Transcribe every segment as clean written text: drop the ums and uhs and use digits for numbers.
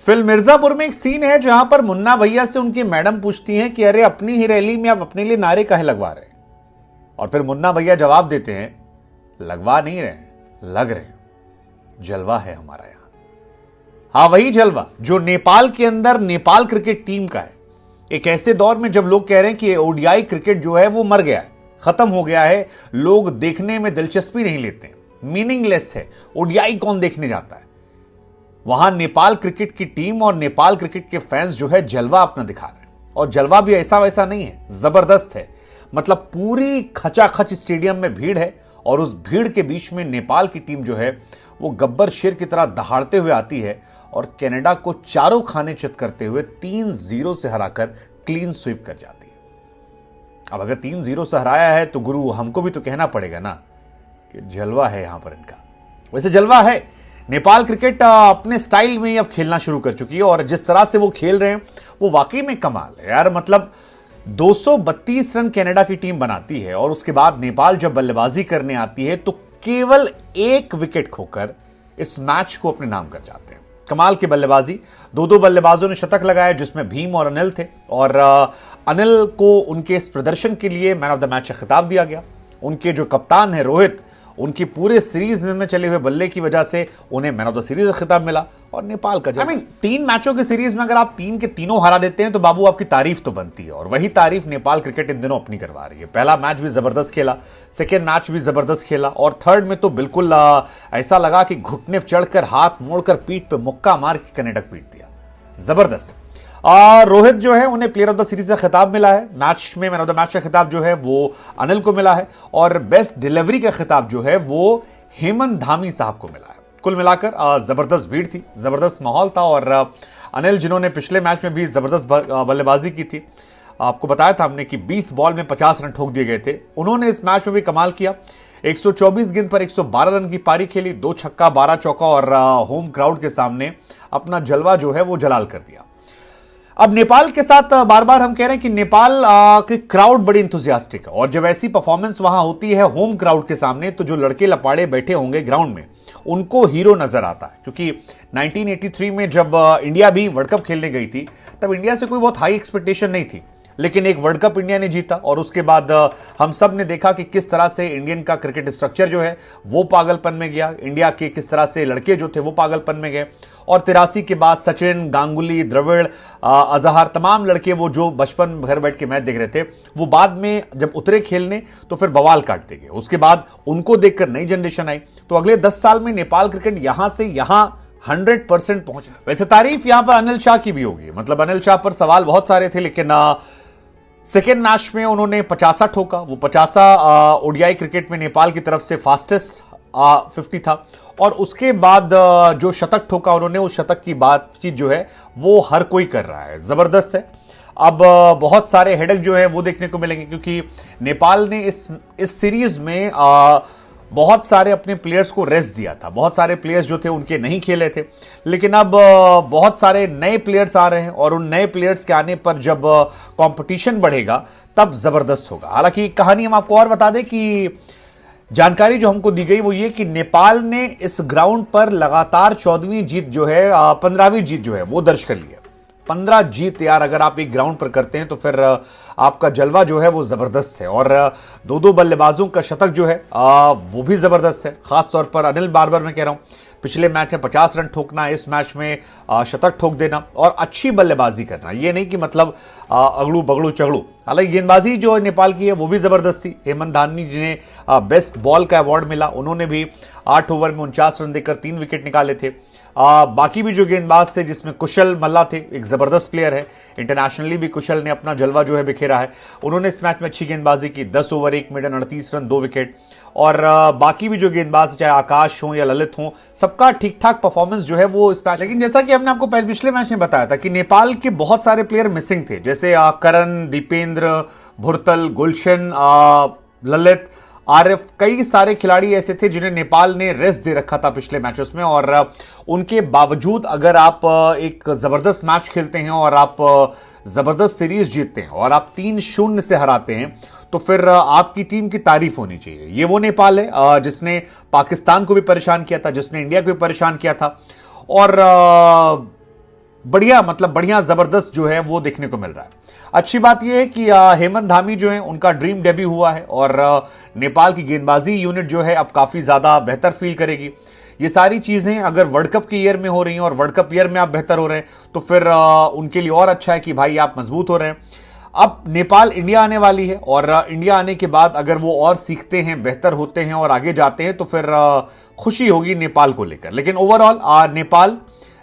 Film Mirzapur में एक scene है जहां पर मुन्ना भैया से उनकी मैडम पूछती हैं कि अरे अपनी ही रैली में आप अपने लिए नारे काहे लगवा रहे हैं, और फिर मुन्ना भैया जवाब देते हैं लगवा नहीं रहे, लग रहे, जलवा है हमारा यहां। हाँ, वही जलवा जो नेपाल के अंदर नेपाल क्रिकेट टीम का है। एक ऐसे दौर में जब लोग कह रहे हैं कि ओडीआई क्रिकेट जो है वो मर गया है, खत्म हो गया है, लोग देखने में दिलचस्पी नहीं लेते, मीनिंगलेस है, ओडीआई कौन देखने जाता है, वहां नेपाल क्रिकेट की टीम और नेपाल क्रिकेट के फैंस जो है जलवा अपना दिखा रहे हैं। और जलवा भी ऐसा वैसा नहीं है, जबरदस्त है। मतलब पूरी खचाखच स्टेडियम में भीड़ है और उस भीड़ के बीच में नेपाल की टीम जो है वो गब्बर शेर की तरह दहाड़ते हुए आती है और कनाडा को चारों खाने चित करते हुए 3-0 से हराकर क्लीन स्वीप कर जाती है। अब अगर 3-0 से हराया है तो गुरु हमको भी तो कहना पड़ेगा ना कि जलवा है यहां पर इनका। वैसे जलवा है, नेपाल क्रिकेट अपने स्टाइल में ही अब खेलना शुरू कर चुकी है और जिस तरह से वो खेल रहे हैं वो वाकई में कमाल है यार। मतलब 232 रन कनाडा की टीम बनाती है और उसके बाद नेपाल जब बल्लेबाजी करने आती है तो केवल 1 विकेट खोकर इस मैच को अपने नाम कर जाते हैं। कमाल की बल्लेबाजी, 2 बल्लेबाजों ने शतक लगाए जिसमें भीम और अनिल थे और अनिल को उनके इस प्रदर्शन के लिए मैन ऑफ द मैच का खिताब दिया गया। उनके जो कप्तान है रोहित, उनकी पूरे सीरीज में चले हुए बल्ले की वजह से उन्हें मैन ऑफ द सीरीज का खिताब मिला। और नेपाल का 3 मैचों की सीरीज में अगर आप 3 के तीनों हरा देते हैं तो बाबू आपकी तारीफ तो बनती है और वही तारीफ नेपाल क्रिकेट इन दिनों अपनी करवा रही है। पहला मैच भी जबरदस्त खेला, सेकेंड मैच भी जबरदस्त खेला और थर्ड में तो बिल्कुल ऐसा लगा कि घुटने चढ़कर हाथ मोड़कर पीठ पे मुक्का मार के कनाडा पीट दिया, जबरदस्त। रोहित जो है उन्हें प्लेयर ऑफ द सीरीज का खिताब मिला है। मैच में मैन ऑफ द मैच का खिताब जो है वो अनिल को मिला है और बेस्ट डिलीवरी का खिताब जो है वो हेमंत धामी साहब को मिला है। कुल मिलाकर जबरदस्त भीड़ थी, जबरदस्त माहौल था और अनिल जिन्होंने पिछले मैच में भी जबरदस्त बल्लेबाजी की थी, आपको बताया था हमने कि 20 बॉल में 50 रन ठोक दिए गए थे, उन्होंने इस मैच में भी कमाल किया। 124 गेंद पर 112 रन की पारी खेली, 2 छक्का 12 चौका और होम क्राउड के सामने अपना जलवा जो है वो जलाल कर दिया। अब नेपाल के साथ बार बार हम कह रहे हैं कि नेपाल की क्राउड बड़ी इंथुजियास्टिक है और जब ऐसी परफॉर्मेंस वहां होती है होम क्राउड के सामने तो जो लड़के लपाड़े बैठे होंगे ग्राउंड में उनको हीरो नजर आता है। क्योंकि 1983 में जब इंडिया भी वर्ल्ड कप खेलने गई थी तब इंडिया से कोई बहुत हाई एक्सपेक्टेशन नहीं थी, लेकिन एक वर्ल्ड कप इंडिया ने जीता और उसके बाद हम सब ने देखा कि किस तरह से इंडियन का क्रिकेट स्ट्रक्चर जो है वो पागलपन में गया, इंडिया के किस तरह से लड़के जो थे वो पागलपन में गए। और 83 के बाद सचिन, गांगुली, द्रविड़, अजहर, तमाम लड़के वो जो बचपन घर बैठ के मैच देख रहे थे वो बाद में जब उतरे खेलने तो फिर बवाल काटते गए। उसके बाद उनको देखकर नई जनरेशन आई तो अगले 10 साल में नेपाल क्रिकेट यहां से यहां 100% पहुंच। वैसे तारीफ यहां पर अनिल शाह की भी होगी, मतलब अनिल शाह पर सवाल बहुत सारे थे लेकिन सेकेंड मैच में उन्होंने 50 ठोका, वो 50 ओडीआई क्रिकेट में नेपाल की तरफ से फास्टेस्ट 50 था और उसके बाद जो शतक ठोका उन्होंने, उस शतक की बातचीत जो है वो हर कोई कर रहा है, जबरदस्त है। अब बहुत सारे हेडक जो है वो देखने को मिलेंगे क्योंकि नेपाल ने इस सीरीज में बहुत सारे अपने प्लेयर्स को रेस्ट दिया था, बहुत सारे प्लेयर्स जो थे उनके नहीं खेले थे, लेकिन अब बहुत सारे नए प्लेयर्स आ रहे हैं और उन नए प्लेयर्स के आने पर जब कंपटीशन बढ़ेगा तब जबरदस्त होगा। हालांकि कहानी हम आपको और बता दें कि जानकारी जो हमको दी गई वो ये कि नेपाल ने इस ग्राउंड पर लगातार 14वीं जीत जो है 15वीं जीत जो है वो दर्ज कर ली है। 15 जीत यार अगर आप एक ग्राउंड पर करते हैं तो फिर आपका जलवा जो है वो जबरदस्त है और 2 बल्लेबाजों का शतक जो है वो भी जबरदस्त है। खासतौर पर अनिल, बार बार मैं कह रहा हूं, पिछले मैच में 50 रन ठोकना, इस मैच में शतक ठोक देना और अच्छी बल्लेबाजी करना, ये नहीं कि मतलब अगड़ू बगड़ू चगड़ू। हालांकि गेंदबाजी जो नेपाल की है वो भी जबरदस्त थी। हेमंत धामी जिन्हें बेस्ट बॉल का अवार्ड मिला, उन्होंने भी 8 ओवर में 49 रन देकर 3 विकेट निकाले थे। बाकी भी जो गेंदबाज थे जिसमें कुशल मल्ला थे, एक जबरदस्त प्लेयर है, इंटरनेशनली भी कुशल ने अपना जलवा जो है बिखेरा है, उन्होंने इस मैच में अच्छी गेंदबाजी की, 10 ओवर 1 मिनट 38 रन 2 विकेट। और बाकी भी जो गेंदबाज चाहे आकाश हो या ललित हो, सबका ठीक ठाक परफॉर्मेंस जो है वो इस मैच। लेकिन जैसा कि हमने आपको पिछले मैच में बताया था कि नेपाल के बहुत सारे प्लेयर मिसिंग थे, जैसे करण, दीपेंद्र, भुरतल, गुलशन, ललित, आरिफ, कई सारे खिलाड़ी ऐसे थे जिन्हें नेपाल ने रेस्ट दे रखा था पिछले मैचेस में और उनके बावजूद अगर आप एक जबरदस्त मैच खेलते हैं और आप जबरदस्त सीरीज जीतते हैं और आप 3-0 से हराते हैं तो फिर आपकी टीम की तारीफ होनी चाहिए। ये वो नेपाल है जिसने पाकिस्तान को भी परेशान किया था, जिसने इंडिया को भी परेशान किया था और बढ़िया, मतलब बढ़िया जबरदस्त जो है वो देखने को मिल रहा है। अच्छी बात यह है कि हेमंत धामी जो है उनका ड्रीम डेब्यू हुआ है और नेपाल की गेंदबाजी यूनिट जो है अब काफी ज्यादा बेहतर फील करेगी। ये सारी चीजें अगर वर्ल्ड कप के ईयर में हो रही हैं और वर्ल्ड कप ईयर में आप बेहतर हो रहे हैं तो फिर उनके लिए और अच्छा है कि भाई आप मजबूत हो रहे हैं। अब नेपाल इंडिया आने वाली है और इंडिया आने के बाद अगर वो और सीखते हैं, बेहतर होते हैं और आगे जाते हैं तो फिर खुशी होगी नेपाल को लेकर। लेकिन ओवरऑल नेपाल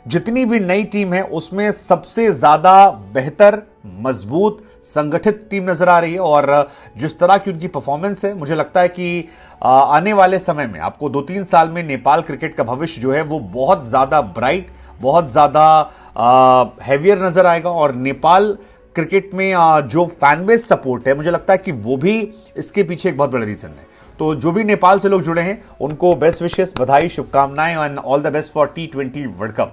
जितनी भी नई टीम है उसमें सबसे ज्यादा बेहतर, मजबूत, संगठित टीम नजर आ रही है और जिस तरह की उनकी परफॉर्मेंस है मुझे लगता है कि आने वाले समय में आपको 2-3 साल में नेपाल क्रिकेट का भविष्य जो है वो बहुत ज्यादा ब्राइट, बहुत ज्यादा हैवियर नजर आएगा। और नेपाल क्रिकेट में जो फैन बेस सपोर्ट है मुझे लगता है कि वो भी इसके पीछे एक बहुत बड़ा रीजन है। तो जो भी नेपाल से लोग जुड़े हैं उनको बेस्ट विशेस, बधाई, शुभकामनाएं and all the best for T20 world cup.